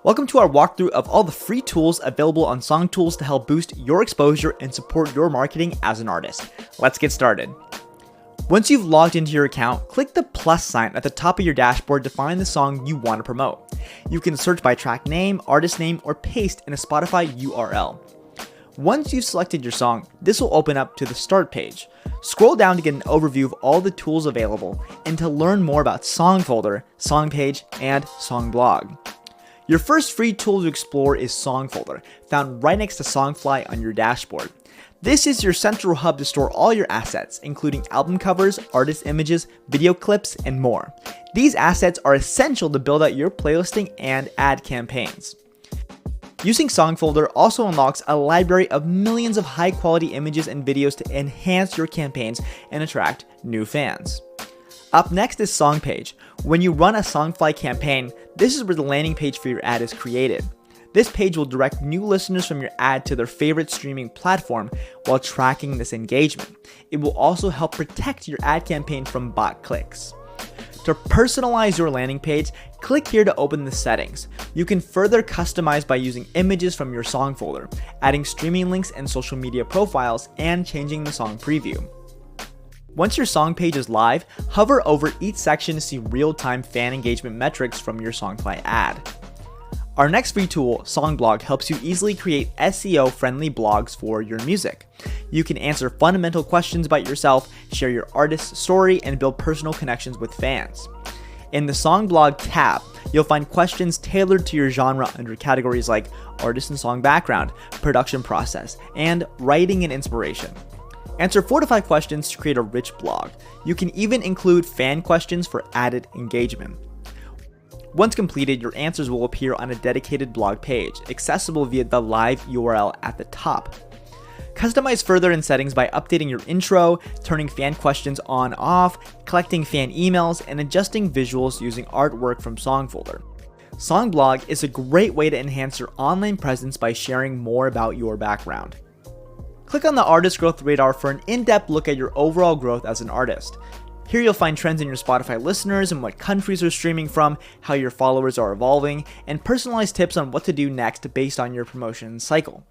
Welcome to our walkthrough of all the free tools available on SongTools to help boost your exposure and support your marketing as an artist. Let's get started. Once you've logged into your account, click the plus sign at the top of your dashboard to find the song you want to promote. You can search by track name, artist name, or paste in a Spotify URL. Once you've selected your song, this will open up to the start page. Scroll down to get an overview of all the tools available and to learn more about SongFolder, SongPage, and SongBlog. Your first free tool to explore is SongFolder, found right next to Songfly on your dashboard. This is your central hub to store all your assets, including album covers, artist images, video clips, and more. These assets are essential to build out your playlisting and ad campaigns. Using SongFolder also unlocks a library of millions of high-quality images and videos to enhance your campaigns and attract new fans. Up next is SongPage. When you run a Songfly campaign, this is where the landing page for your ad is created. This page will direct new listeners from your ad to their favorite streaming platform while tracking this engagement. It will also help protect your ad campaign from bot clicks. To personalize your landing page, click here to open the settings. You can further customize by using images from your SongFolder, adding streaming links and social media profiles, and changing the song preview. Once your song page is live, hover over each section to see real-time fan engagement metrics from your Songfly ad. Our next free tool, SongBlog, helps you easily create SEO-friendly blogs for your music. You can answer fundamental questions about yourself, share your artist's story, and build personal connections with fans. In the SongBlog tab, you'll find questions tailored to your genre under categories like artist and song background, production process, and writing and inspiration. Answer 4 to 5 questions to create a rich blog. You can even include fan questions for added engagement. Once completed, your answers will appear on a dedicated blog page, accessible via the live URL at the top. Customize further in settings by updating your intro, turning fan questions on/off, collecting fan emails, and adjusting visuals using artwork from SongFolder. SongBlog is a great way to enhance your online presence by sharing more about your background. Click on the Artist Growth Radar for an in-depth look at your overall growth as an artist. Here you'll find trends in your Spotify listeners and what countries are streaming from, how your followers are evolving, and personalized tips on what to do next based on your promotion cycle.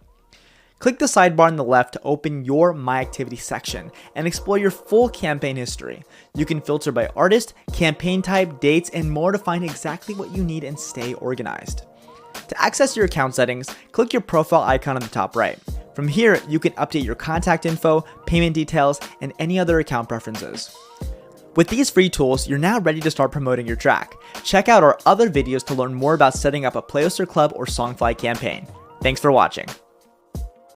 Click the sidebar on the left to open your My Activity section and explore your full campaign history. You can filter by artist, campaign type, dates, and more to find exactly what you need and stay organized. To access your account settings, click your profile icon on the top right. From here, you can update your contact info, payment details, and any other account preferences. With these free tools, you're now ready to start promoting your track. Check out our other videos to learn more about setting up a playlist or club or Songfly campaign. Thanks for watching.